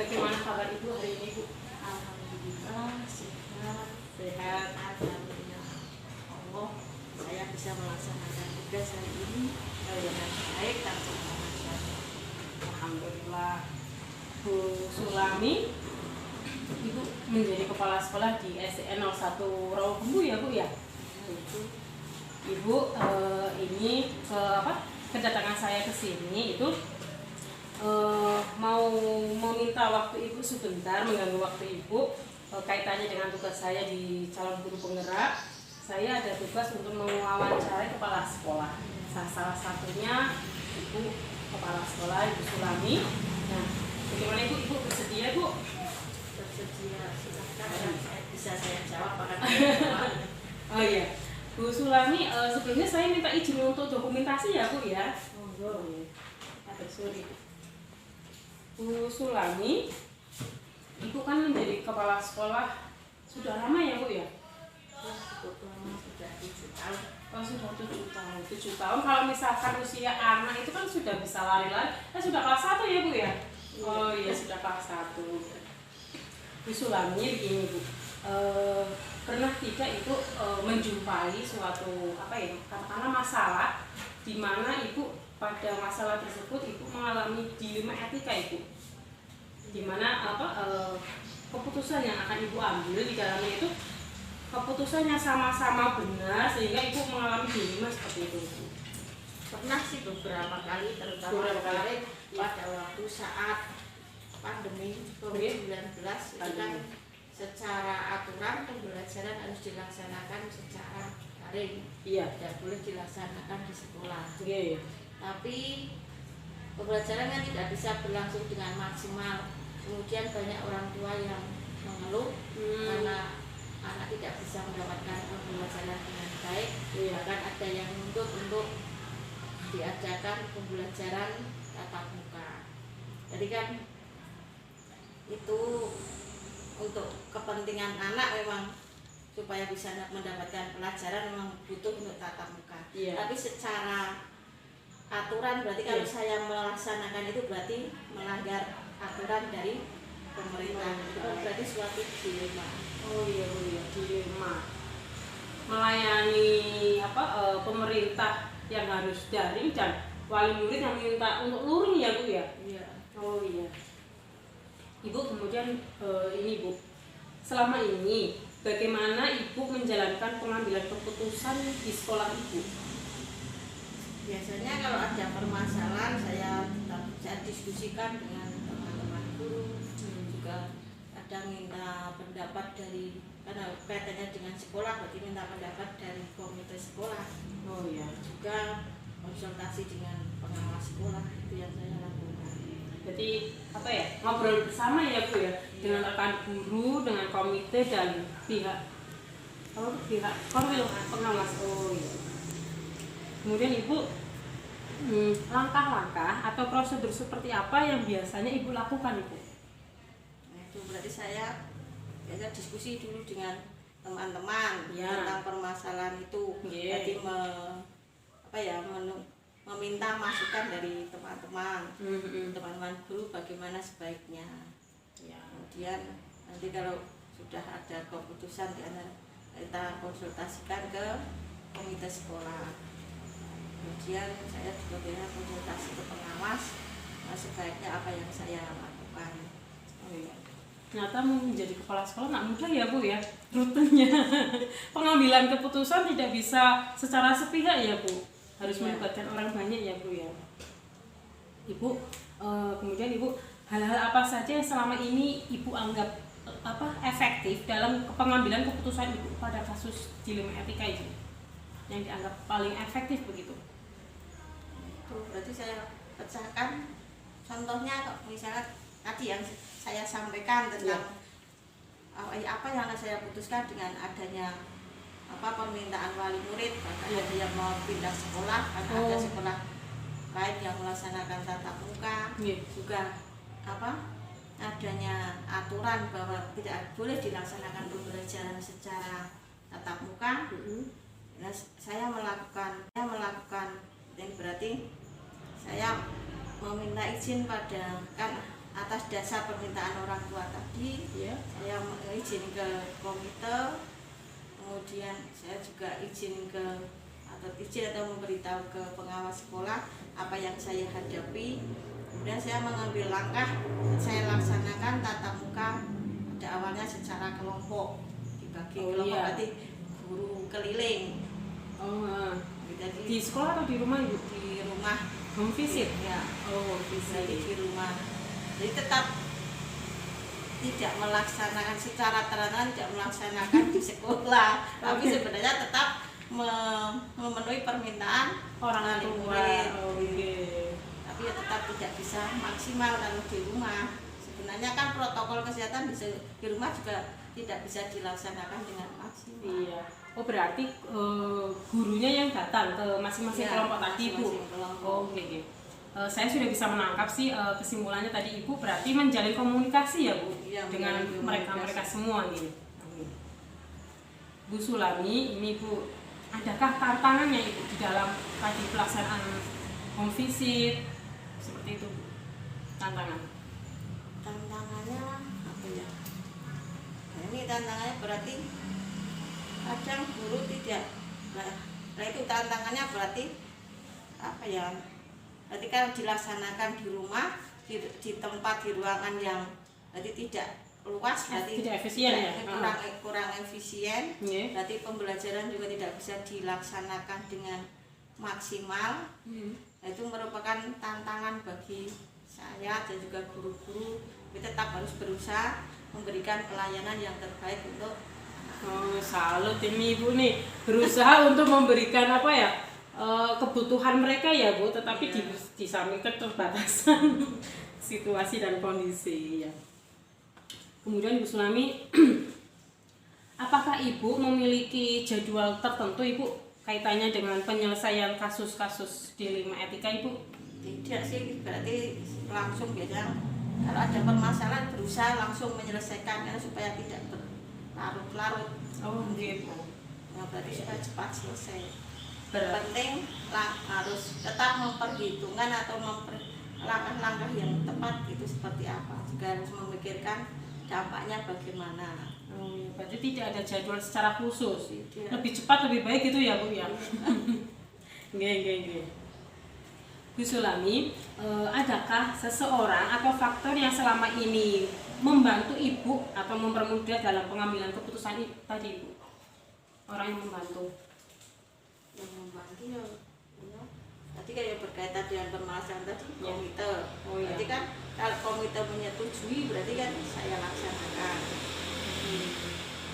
Bagaimana kabar Ibu hari ini, Bu? Alhamdulillah sehat. Sehat. Alhamdulillah Allah, saya bisa melaksanakan tugas hari ini dengan baik tanpa masalah. Alhamdulillah. Bu Sulami, Ibu menjadi kepala sekolah di SDN 01 Rawabembu ya, Bu ya? Itu Ibu ini kedatangan saya ke sini itu mau meminta waktu Ibu sebentar, mengganggu waktu Ibu kaitannya dengan tugas saya di calon guru penggerak. Saya ada tugas untuk mewawancarai kepala sekolah. Salah satunya Ibu kepala sekolah Ibu Sulami. Nah, bagaimana Ibu bersedia, Bu? bersedia, silakan. Bisa saya jawab akan Oh iya, Bu Sulami, sebelumnya saya minta izin untuk dokumentasi ya, Bu ya. monggo. Sorry. Bu Sulami, Ibu kan menjadi kepala sekolah sudah lama ya, Bu ya? Cukup lama, sudah 7 tahun. Oh, sudah 7 tahun. 7 tahun. Kalau misalkan usia anak itu kan sudah bisa lari-lari. Sudah kelas 1 ya, Bu ya? Oh iya, sudah kelas 1. Bu Sulami begini, Bu. Pernah tidak Ibu menjumpai suatu katakanlah masalah di mana Ibu pada masalah tersebut Ibu mengalami dilema etika Ibu, di mana keputusan yang akan Ibu ambil di dalamnya itu keputusannya sama-sama benar sehingga Ibu mengalami dilema seperti itu. Pernah sih beberapa kali, terutama kemarin pada waktu saat pandemi COVID-19 itu kan secara aturan pembelajaran harus dilaksanakan secara daring, Iya. tidak boleh dilaksanakan di sekolah. Oke. Tapi pembelajaran kan tidak bisa berlangsung dengan maksimal. Kemudian banyak orang tua yang mengeluh karena anak tidak bisa mendapatkan pembelajaran dengan baik. Iya. Bahkan ada yang menuntut untuk diadakan pembelajaran tatap muka. Jadi kan itu untuk kepentingan anak memang supaya bisa mendapatkan pelajaran memang butuh untuk tatap muka. Iya. Tapi secara aturan berarti kalau saya melaksanakan itu berarti melanggar aturan dari pemerintah. Itu kan berarti suatu dilema. Oh iya, Bu ya, dilema. Melayani pemerintah yang harus daring dan wali murid yang minta untuk luring ya, Bu ya. Iya. Oh iya. Ibu kemudian ini Bu, selama ini bagaimana Ibu menjalankan pengambilan keputusan di sekolah Ibu? Biasanya kalau ada permasalahan saya diskusikan dengan teman-teman guru, juga kadang minta pendapat dari, karena kaitannya dengan sekolah berarti minta pendapat dari komite sekolah. Oh iya. Juga konsultasi dengan pengawas sekolah, itu yang saya lakukan. Jadi ngobrol bersama ya, Bu ya, dengan rekan guru, dengan komite dan pihak pengawas. Oh iya. Kemudian Ibu langkah-langkah atau prosedur seperti apa yang biasanya Ibu lakukan, Ibu? Nah, itu berarti saya biasa diskusi dulu dengan teman-teman tentang permasalahan itu. Jadi meminta masukan dari teman-teman guru bagaimana sebaiknya. Kemudian nanti kalau sudah ada keputusan kita konsultasikan ke komite sekolah. Kemudian saya juga biasa konsultasi ke pengawas, sebaiknya apa yang saya lakukan. Oh iya. Ternyata menjadi kepala sekolah nggak mudah ya, Bu ya, rutenya. Pengambilan keputusan tidak bisa secara sepihak ya, Bu. Harus melibatkan orang banyak ya, Bu ya. Ibu kemudian Ibu, hal-hal apa saja yang selama ini Ibu anggap efektif dalam pengambilan keputusan Ibu pada kasus dilema etika itu, yang dianggap paling efektif begitu? Itu berarti saya pecahkan, contohnya misalnya tadi yang saya sampaikan tentang apa yang saya putuskan dengan adanya permintaan wali murid, bahkan ada yang mau pindah sekolah karena ada sekolah lain yang melaksanakan tatap muka. Juga adanya aturan bahwa tidak boleh dilaksanakan pembelajaran secara tatap muka. Nah, saya melakukan yang berarti saya meminta izin pada atas dasar permintaan orang tua tadi, Ya. saya izin ke komite, kemudian saya juga izin atau memberitahu ke pengawas sekolah apa yang saya hadapi. Kemudian saya mengambil langkah, saya laksanakan tatap muka pada awalnya secara kelompok, dibagi kelompok, berarti guru keliling. Jadi Di sekolah atau di rumah Ibu? di rumah, Home visit? ya, Oh, jadi visit. di rumah. Jadi tetap tidak melaksanakan secara terang, tidak melaksanakan di sekolah, tapi sebenarnya tetap memenuhi permintaan Orang dari tua. murid. Oke. Tapi ya tetap tidak bisa maksimal kalau di rumah. Sebenarnya kan protokol kesehatan di rumah juga tidak bisa dilaksanakan dengan maksimal. Iya. Oh, berarti gurunya yang datang ke masing-masing Iya, kelompok tadi, Bu. masing-masing kelompok. Oh, oke. Saya sudah bisa menangkap sih kesimpulannya tadi Ibu berarti menjalin komunikasi ya, Bu, Iya, dengan menjalin mereka-mereka komunikasi. semua gitu. Bu Sulami, ini Bu, adakah tantangannya Ibu di dalam tadi pelaksanaan home visit seperti itu, Bu? Tantangan. Tantangannya apa ya? Nah, ini tantangannya berarti kadang guru tidak. Nah itu tantangannya berarti apa ya? Berarti kalau dilaksanakan di rumah, di tempat, di ruangan yang berarti tidak luas, berarti Tidak efisien ya? kurang efisien. Iya. Berarti pembelajaran juga tidak bisa dilaksanakan dengan maksimal. Nah, itu merupakan tantangan bagi saya dan juga guru-guru. Kita tetap harus berusaha memberikan pelayanan yang terbaik untuk Oh, salut ini Ibu nih, berusaha untuk memberikan apa ya, kebutuhan mereka ya Bu, tetapi Iya. di samping keterbatasan situasi dan kondisi ya. Kemudian Ibu Sulami, apakah Ibu memiliki jadwal tertentu Ibu kaitannya dengan penyelesaian kasus-kasus dilema etika Ibu? tidak sih, berarti langsung biasanya kalau ada permasalahan berusaha langsung menyelesaikannya supaya tidak berlarut-larut. Oh gitu. Nah, berarti supaya cepat selesai. Berarti Penting harus tetap memperhitungkan atau langkah-langkah yang tepat itu seperti apa. Juga harus memikirkan dampaknya bagaimana. berarti tidak ada jadwal secara khusus. Tidak. Lebih cepat lebih baik gitu ya Bu ya. Nggih. Bu Sulami, adakah seseorang atau faktor yang selama ini membantu Ibu atau mempermudah dalam pengambilan keputusan tadi Ibu? Orang yang membantu. Yang membantu ya, tadi kayak berkaitan dengan permasalahan tadi komite. Oh, iya. Berarti kan kalau komite menyetujui berarti kan saya laksanakan.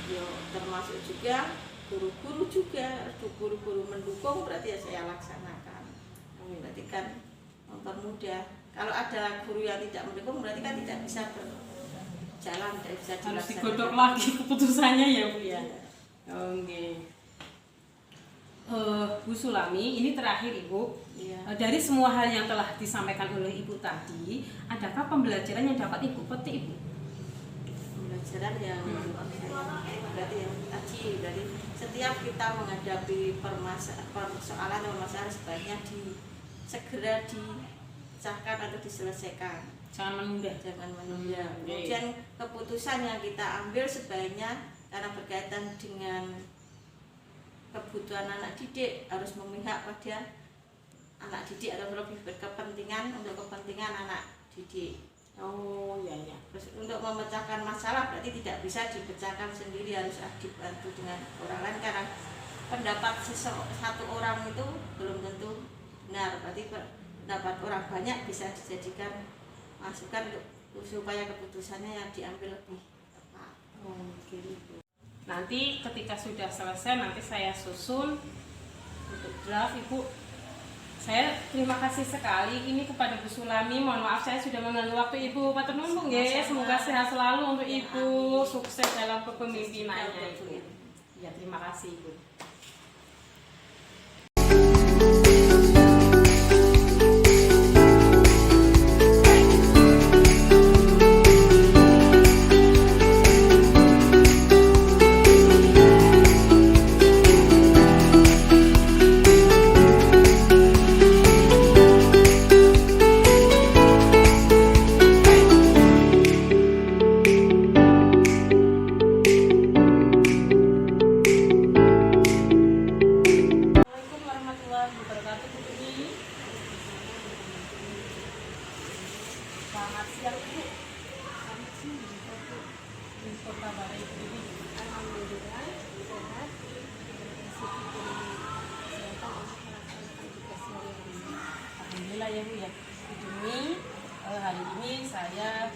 Yo termasuk juga guru-guru juga, guru-guru mendukung berarti ya saya laksanakan. Berarti kan mempermudah. Kalau ada guru yang tidak mendukung berarti kan tidak bisa berjalan, tidak bisa Harus dilaksanakan. digodok lagi keputusannya ya Bu ya. Oke. Bu Sulami, ini terakhir Ibu. Iya. Dari semua hal yang telah disampaikan oleh Ibu tadi, adakah pembelajaran yang dapat Ibu petik Ibu? Pembelajaran yang berarti yang tadi dari setiap kita menghadapi persoalan atau masalah sebaiknya segera dipecahkan atau diselesaikan. Jangan menunda. Jangan menunda. Oke. Kemudian keputusan yang kita ambil sebaiknya karena berkaitan dengan kebutuhan anak didik harus memihak pada anak didik atau lebih berkepentingan untuk kepentingan anak didik. Oh ya. Terus untuk memecahkan masalah berarti tidak bisa dipecahkan sendiri, harus dibantu dengan orang lain karena pendapat satu orang itu belum tentu benar. Berarti pendapat orang banyak bisa dijadikan masukan supaya keputusannya yang diambil lebih tepat. Oke. Nanti ketika sudah selesai nanti saya susun untuk draft Ibu. Saya terima kasih sekali ini kepada Bu Sulami. Mohon maaf saya sudah mengganggu waktu Ibu. Matur nuwun nggih. Semoga sehat selalu untuk Ibu, sukses dalam kepemimpinannya Ibu. Ya, terima kasih Ibu. saya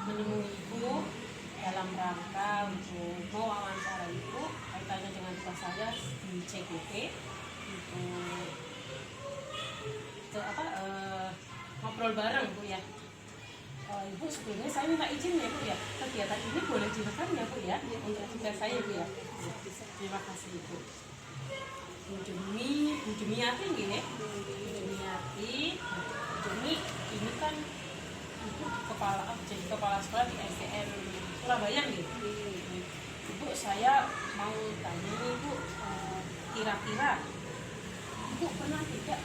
menemui Ibu dalam rangka untuk mewawancara Ibu kaitannya dengan tugas saya di CGP untuk ngobrol bareng Bu ya. Ibu sebelumnya saya minta izin ya Bu ya, kegiatan ini boleh direkam ya Bu ya, untuk tugas saya Bu ya. Terima kasih Ibu. Bu Jumiati nggih ya. Bu Jumiati ini kan Ibu jadi kepala sekolah di SDN Surabaya nih. Ibu saya mau tanya Ibu, kira-kira Ibu pernah tidak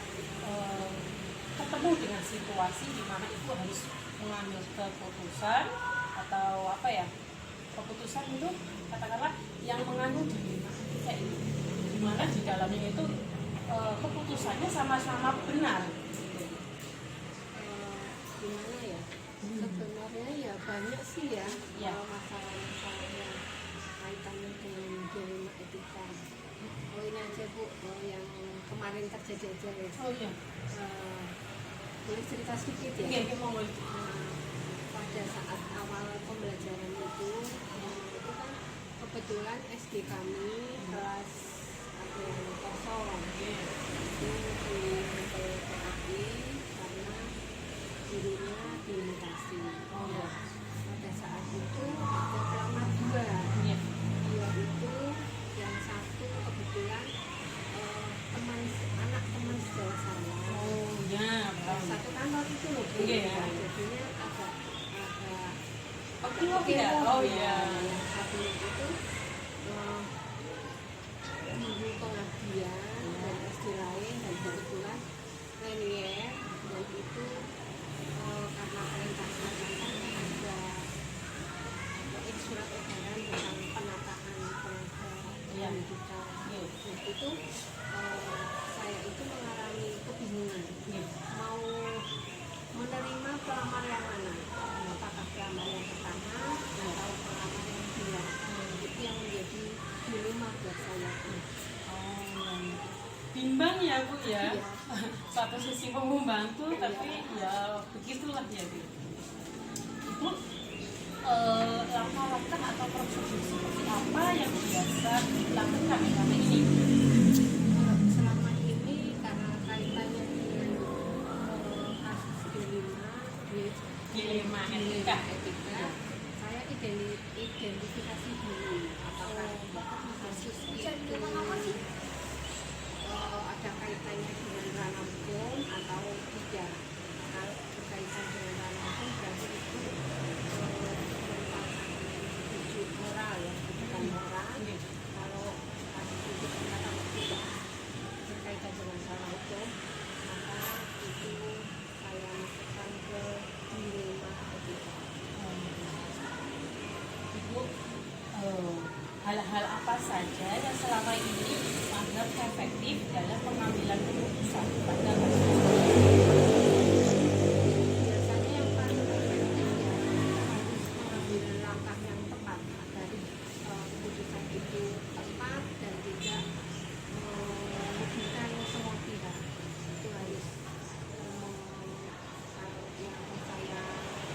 ketemu dengan situasi di mana Ibu harus mengambil keputusan atau keputusan itu katakanlah yang mengandung dilema ini, di mana di dalamnya itu keputusannya sama-sama benar. Gimana ya? Sebenarnya ya banyak sih ya, masalah-masalah yang kaitannya dengan dilema etika. Ini aja Bu, yang kemarin terjadi aja ya. Oh iya. Boleh cerita sedikit ya? Iya, mau. Pada saat awal pembelajaran itu kan kebetulan SD kami kelas ada yang kosong. Itu di PAI karena gurunya dimutasi. Pada saat itu ada pelamar dua. Dua itu yang satu kebetulan anak teman sejauh saya. Satu kantor itu loh Bu. Jadinya agak yang satu itu guru pengabdian dan SD lain dan kebetulan Lenier dan itu karena perintah atasan ada surat edaran tentang penataan tenaga pendidikan. Itu saya itu mengalami kebingungan mau menerima pelamar yang mana, apakah pelamar yang pertama atau pelamar yang kedua. Itu yang menjadi dilema buat saya. Bimbang ya Bu ya. Satu sisi mau membantu tapi ya begitulah ya Bu. Ibu langkah-langkah atau prosedur seperti apa yang biasa dilakukan selama ini? Selama ini karena kaitannya dengan kasus dilema etika, saya identifikasi dulu apakah kasus itu ada kaitannya dengan ranah hukum atau tidak. Kalau berkaitan dengan ranah hukum berarti itu tujuh moral ya, bukan moral. Kalau kasus itu ternyata tidak berkaitan dengan ranah hukum, maka itu saya masukkan ke dilema etika. Ibu, hal-hal apa saja yang selama ini dianggap efektif dalam pengambilan keputusan pada kasus? Biasanya yang paling efektif ya harus mengambil langkah yang tepat agar keputusan itu tepat dan tidak merugikan semua pihak. Itu harus kalau yang saya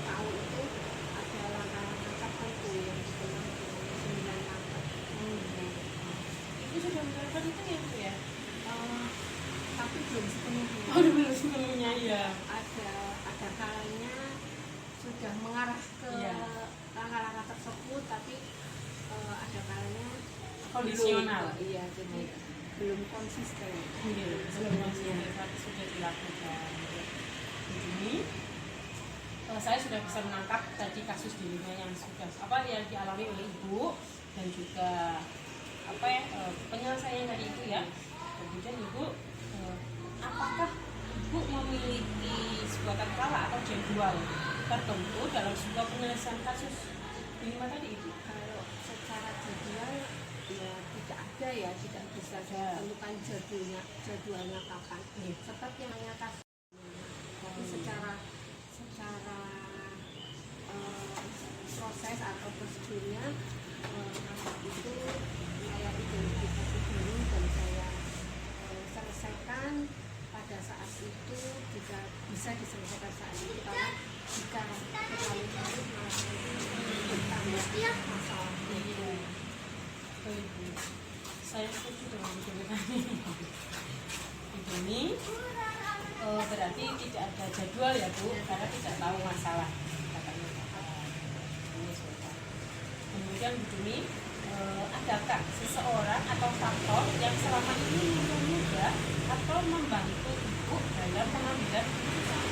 tahu itu ada langkah-langkah tertentu yang dikenal dengan 9 langkah. Ibu sudah menerapkan itu ya Bu ya? Tapi belum sepenuhnya. Belum sepenuhnya ya. Ada kalanya sudah mengarah ke langkah-langkah tersebut, tapi ada kalanya Kondisional. Iya, jadi belum konsisten. Belum konsisten sudah dilakukan. Ini saya sudah bisa menangkap tadi kasus dilema yang yang dialami oleh Ibu dan juga penyelesaian dari itu ya. Kemudian Ibu, apakah Ibu memiliki sebuah kata atau jadwal tertentu dalam sebuah penyelesaian kasus dilema tadi itu? Kalau secara jadwal ya tidak ada ya, tidak bisa saya tentukan jadwalnya kapan. Seperti yang nyata. Tapi secara proses atau prosedurnya itu saya identifikasi dulu dan saya selesaikan pada saat itu juga bisa diselesaikan saat itu, karena jika terlalu larut malah nanti bertambah masalah. Oh, Ibu. Saya setuju dengan Ibu tadi. Ini berarti tidak ada jadwal ya Bu, karena tidak tahu masalah katanya. Ini sudah. Kemudian Bu Dumi, adakah seseorang atau faktor yang selama ini mempermudah atau membantu Ibu dalam pengambilan keputusan?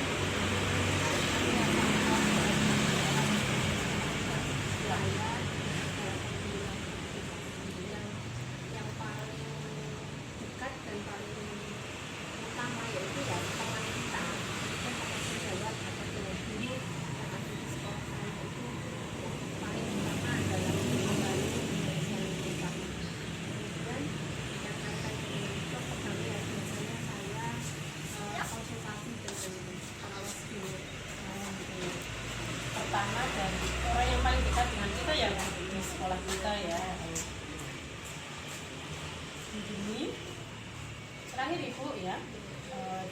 Yang paling dekat dan paling utama yaitu ya teman kita, sejawat atau guru yang ada di sekolah saya itu paling utama adalah membantu penyelesaian kita. Kemudian yang kaitan dengan program ya biasanya saya konsultasi dengan pengawas guru. Pertama dari orang yang paling dekat dengan kita ya di sekolah kita ya. Begini, terakhir Ibu ya,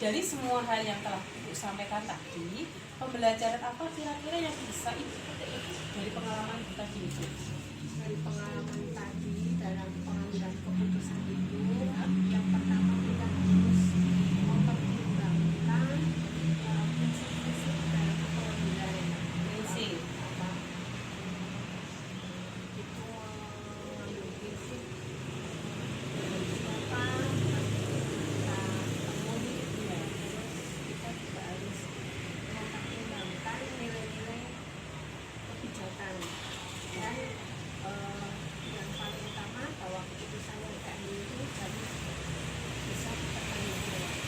dari semua hal yang telah Ibu sampaikan tadi, pembelajaran apa kira-kira yang bisa Ibu petik dari pengalaman kita Ibu? Dari pengalaman tadi dalam pengambilan keputusan itu, yang pertama kita harus mempertimbangkan prinsip-prinsip dalam pengambilan Prinsip. apa itu, mengambil prinsip siapa kita temui, terus kita juga harus mempertimbangkan nilai-nilai kebijakan dan yang paling utama bahwa keputusan yang kita ambil itu harus bisa dipertanggungjawabkan.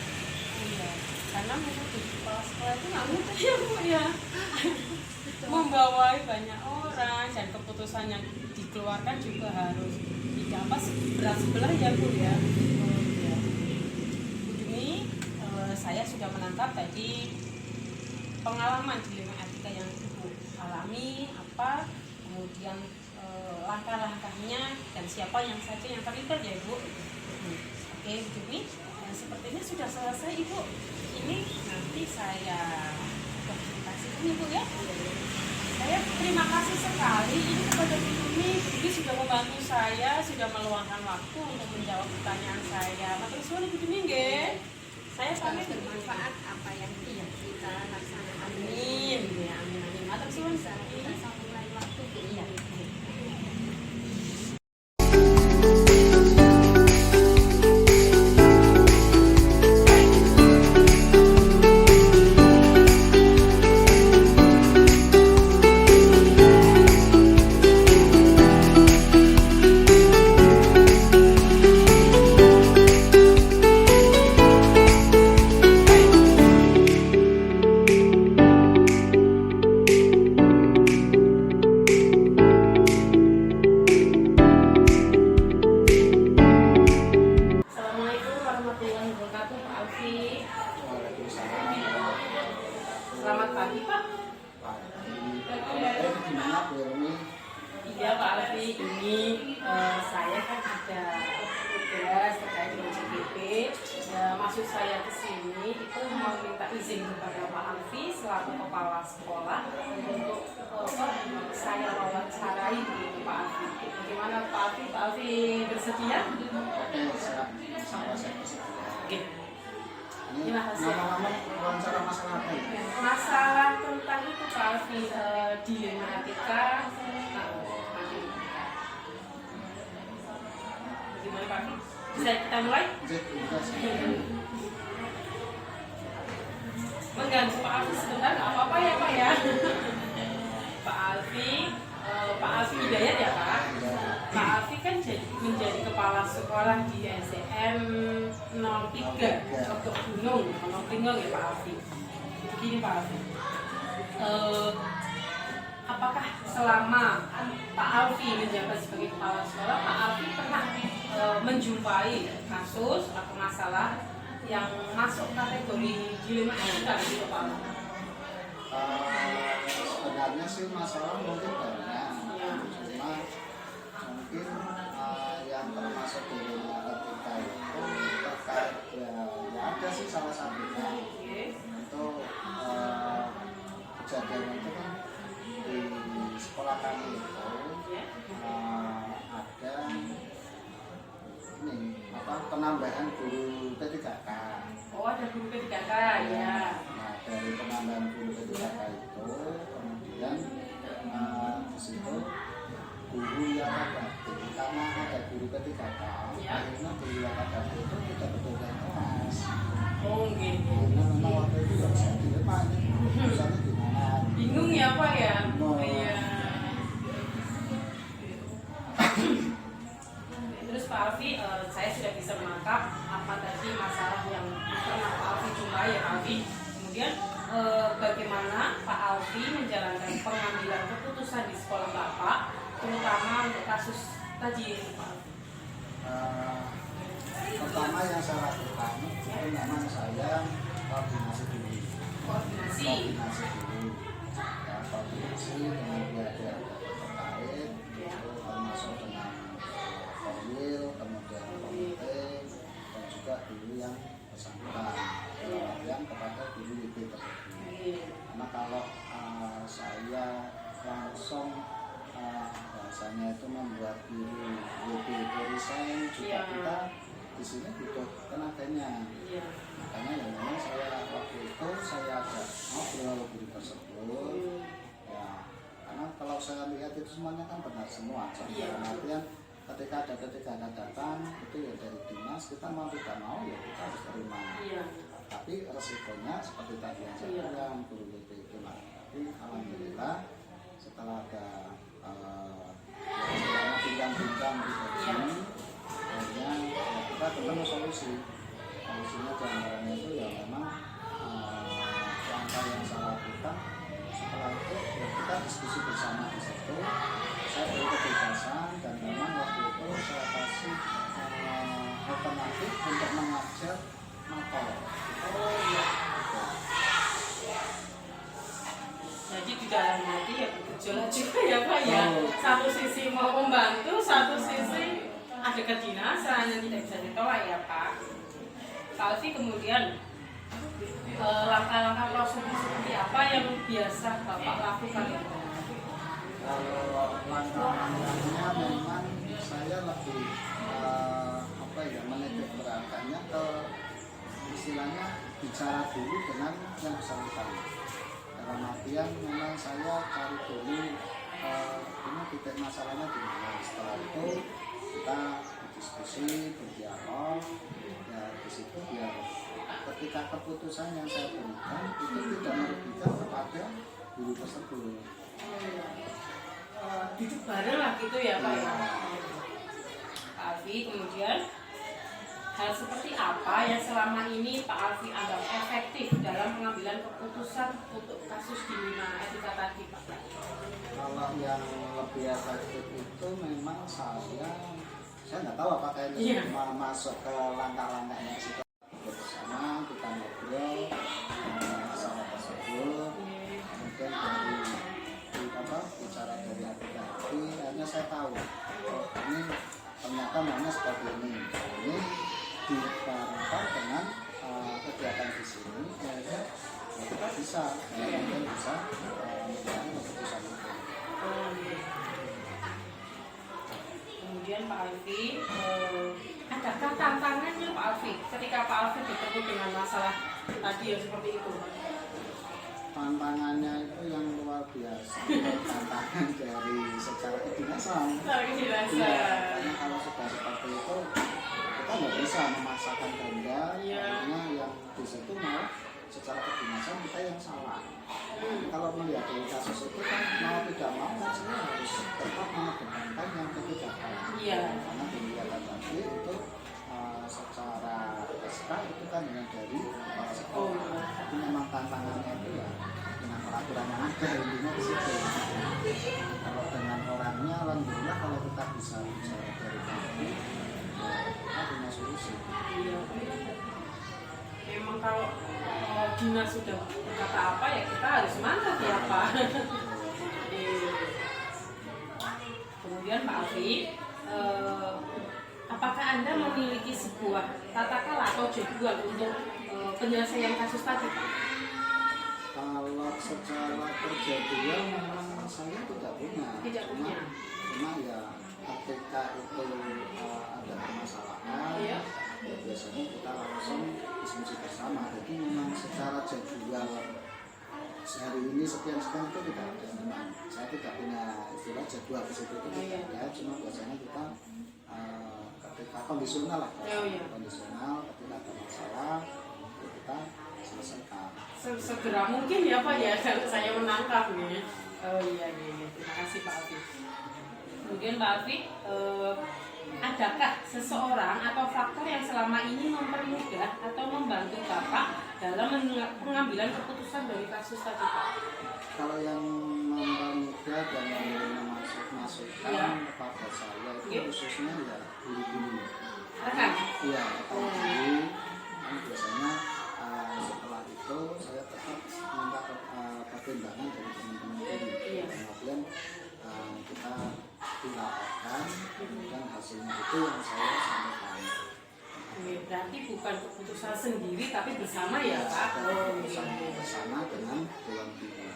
Iya, karena memang di kepala sekolah itu nggak mudah ya Bu ya. Membawai banyak orang dan keputusan yang dikeluarkan juga harus tidak apa sebelah ya Bu ya. Oh, iya. Bu Dumi, saya sudah menangkap tadi pengalaman dilema etika yang Ibu alami apa, kemudian langkah-langkahnya dan siapa yang saja yang terlibat ya Ibu. Oke Bu Dumi, dan sepertinya sudah selesai Ibu. Ini nanti saya kasihkan Ibu ya. Saya terima kasih sekali ini kepada Bu Dumi. Bu sudah membantu saya, sudah meluangkan waktu untuk menjawab pertanyaan saya. Matur suwun Bu Dumi nggih. Saya pamit. Bermanfaat apa yang kita laksanakan. Amin. Ya, amin amin. Matur suwun. Kita sambung lain waktu Bu. Iya. Assalamualaikum warahmatullahi wabarakatuh Pak Alfi. Selamat pagi Pak. Gimana Bu Ermi? Iya Pak Alfi, ini saya kan ada tugas terkait dengan CPP. Maksud saya ke sini itu mau minta izin kepada Pak Alfi selaku kepala sekolah untuk saya wawancarai di Pak Alfi. Bagaimana Pak Alfi? Pak Alfi bersedia? Oke, siap. Sama saya bisa. Oke. Ini Terima kasih. nama-nama wawancara masalah apa ya? Masalah tentang itu Pak Alfi, dilema etika. Bagaimana Pak Alfi? Bisa kita mulai? Terima kasih. Mengganggu Pak Alfi sebentar, nggak apa-apa ya Pak ya. Pak Alfi, Pak Alfi Hidayat ya Pak. Pak Alfi kan menjadi kepala sekolah di SDN 03 untuk Gunung, Gunung ya Pak Alfi. Begini Pak Alfi, apakah selama Pak Alfi menjabat sebagai kepala sekolah, Pak Alfi pernah menjumpai kasus atau masalah yang masuk kategori dilema etika gitu Pak Alfi? Sebenarnya sih masalah mungkin banyak, cuma mungkin yang termasuk di etika itu terkait ya ada sih salah satu penambahan guru P3K. Oh, ada guru P3K ya. Nah, dari penambahan guru P3K itu kemudian di situ guru yang ada karena ada guru P3K, akhirnya guru yang ada itu tidak betul-betul kelas. Oh, gitu. Karena memang waktu itu ya saya dilema, misalnya gimana? Bingung ya Pak ya? Bingung. Iya. Terus Pak Alfi, saya sudah bisa menangkap apa tadi masalah yang pernah Pak Alfi jumpai ya Pak Alfi. Kemudian bagaimana Pak Alfi menjalankan pengambilan keputusan di sekolah Bapak, terutama untuk kasus tadi Pak Alfi. Pertama yang saya lakukan itu memang saya koordinasi dulu. Koordinasi. Ya, koordinasi dengan pihak-pihak terkait, itu termasuk dengan Korwil, kemudian komite, dan juga guru yang bersangkutan. Kemudian kepada guru WP tersebut. Karena kalau saya langsung bahasanya itu membuat guru WP itu resign, juga kita di sini butuh tenaganya. Makanya yang memang saya waktu itu saya ajak ngobrol guru tersebut. Ya, karena kalau saya lihat itu semuanya kan benar semua. Dalam artian ketika ada P3K datang itu ya dari dinas, kita mau tidak mau ya kita harus terima. Tapi resikonya seperti tadi yang saya bilang guru WP itu lah. Tapi alhamdulillah setelah ada bincang-bincang di sini, akhirnya ya kita ketemu solusinya diantaranya itu ya memang langkah yang saya lakukan. Setelah itu ya kita diskusi bersama di situ, saya beri kebebasan dan memang waktu itu saya kasih alternatif untuk mengajar mapel. Jadi di dalam hati ya bergejolak juga ya Pak ya. Satu sisi mau membantu, satu sisi ada kedinasan yang tidak bisa ditolak ya Pak. Pak Alfi kemudian langkah-langkah prosedur seperti apa yang biasa Bapak lakukan itu? Kalau langkah-langkahnya memang saya lebih menitik beratkannya ke istilahnya bicara dulu dengan yang bersangkutan. Dalam artian memang saya cari dulu ini titik masalahnya di mana. Setelah itu kita berdiskusi, berdialog, ya di situ biar ketika keputusan yang saya berikan itu tidak merugikan kepada guru tersebut. Duduk bareng lah gitu ya Pak ya. Pak Alfi kemudian hal seperti apa yang selama ini Pak Alfi anggap efektif dalam pengambilan keputusan untuk kasus di Bina Etika tadi Pak? Kalau yang lebih efektif itu memang saya nggak tahu apakah ini masuk ke langkah-langkahnya kita bersama, kita ngobrol masalah tersebut, kemudian bicara dari hati, akhirnya saya tahu ini ternyata maunya seperti ini dibarengkan dengan kegiatan di sini, akhirnya kita bisa menjalani keputusan itu. Kemudian Pak Alfi, adakah tantangannya Pak Alfi ketika Pak Alfi bertemu dengan masalah tadi yang seperti itu? Tantangannya itu yang luar biasa, tantangan dari secara kedinasan. Iya, karena kalau sudah seperti itu kita nggak bisa memaksakan kehendak, karena yang di situ mau secara kedinasan kita yang salah. Kalau melihat dari kasus itu kan mau tidak mau kan sebenarnya harus tetap mengedepankan yang kebijakan. Karena dilihat tadi itu secara SK itu kan dengan dari kepala sekolah. Tapi memang tantangannya itu ya dengan peraturan yang ada intinya di situ. Kalau dengan orangnya alhamdulillah kalau kita bisa bicara dari kami, kita punya solusi. Memang kalau dinas sudah berkata apa ya kita harus mantap ya Pak. Kemudian Pak Alfi, apakah Anda memiliki sebuah tata kelola atau jadwal untuk penyelesaian kasus tadi Pak? Kalau secara perjadwal memang saya tidak punya. Cuma ya ketika itu ada permasalahan, itu biasanya kita langsung diskusi bersama. Jadi memang secara jadwal sehari ini sekian-sekian itu tidak ada. Memang saya tidak punya istilah jadwal ke situ itu tidak ada. Cuma biasanya kita ketika kondisional lah, kondisional ketika ada masalah itu kita selesaikan. Segera mungkin ya Pak ya, kalau saya menangkap nih. Oh iya, terima kasih Pak Alfi. Kemudian Pak Alfi, adakah seseorang atau faktor yang selama ini mempermudah atau membantu Bapak dalam pengambilan keputusan dari kasus tadi Pak? Kalau yang mempermudah dan masukan kepada saya itu khususnya ya guru-guru. Rekan? Iya, guru. Kan biasanya setelah itu saya tetap minta pertimbangan dari teman-teman ini. Kemudian kita dirapakan, kemudian hasilnya itu yang saya sampaikan. Berarti bukan keputusan sendiri tapi bersama ya Pak? Bersama dengan Dewan Guru.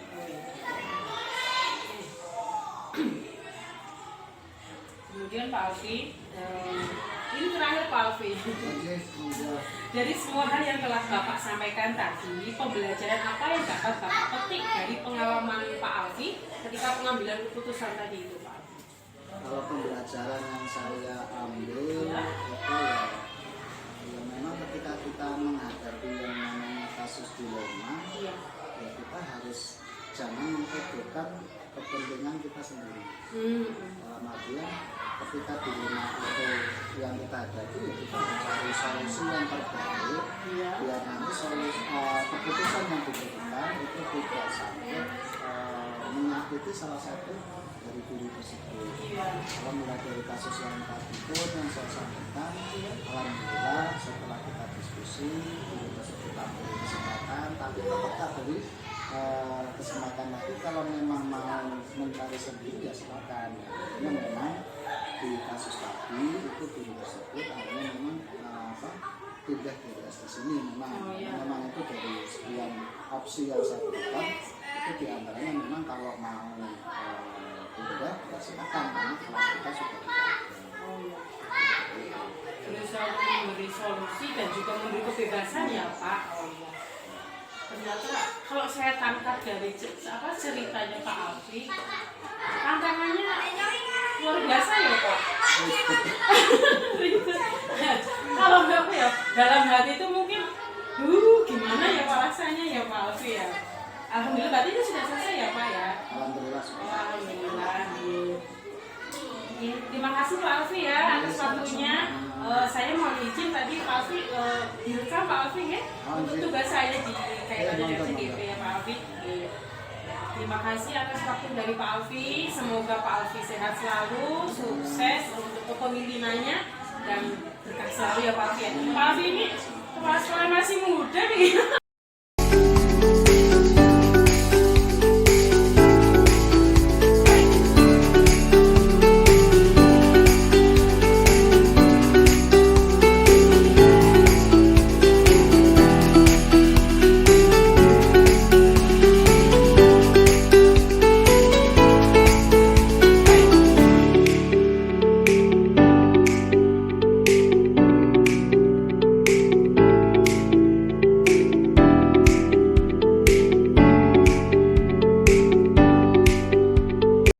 Kemudian Pak Alfi, ini terakhir Pak Alfi. Dari semua hal yang telah Bapak sampaikan tadi, pembelajaran apa yang dapat Bapak petik dari pengalaman Pak Alfi ketika pengambilan keputusan tadi itu Pak Alfi? Kalau pembelajaran yang saya ambil itu ya memang ketika kita menghadapi yang namanya kasus dilema, ya kita harus jangan memperdulikan kepentingan kita sendiri. Dalam artian ketika dilema itu yang kita hadapi ya kita mencari solusi yang terbaik biar nanti keputusan yang diberikan itu tidak sampai menyakiti salah satu dari diri tersebut. Kalau mulai dari kasus yang tadi pun yang saya sampaikan, alhamdulillah setelah kita diskusi guru tersebut ambil kesempatan, tapi tetap beri kesempatan lagi kalau memang mau mencari sendiri ya silakan. Karena memang di kasus tadi itu guru tersebut akhirnya memang pindah dari STS ini memang itu dari sekian opsi yang saya berikan itu diantaranya memang kalau mau pindah ya silakan karena kelas kita sudah tidak ada. Berusaha memberi solusi dan juga memberi kebebasan ya Pak. Ternyata kalau saya tangkap dari ceritanya Pak Alfi, tantangannya luar biasa ya Pak. Kalau nggak ya dalam hati itu mungkin, gimana ya Pak rasanya ya Pak Alfi ya. Alhamdulillah berarti itu sudah selesai ya Pak ya. Alhamdulillah. Alhamdulillah. Terima kasih Pak Alfi ya atas waktunya. Saya mau izin tadi Pak Alfi direkam Pak Alfi ya untuk tugas saya di kaitan dengan CGP ya Pak Alfi. Terima kasih atas waktu dari Pak Alfi. Semoga Pak Alfi sehat selalu, sukses untuk kepemimpinannya dan berkah selalu ya Pak Alfi. Pak Alfi ini kepala sekolah masih muda nih.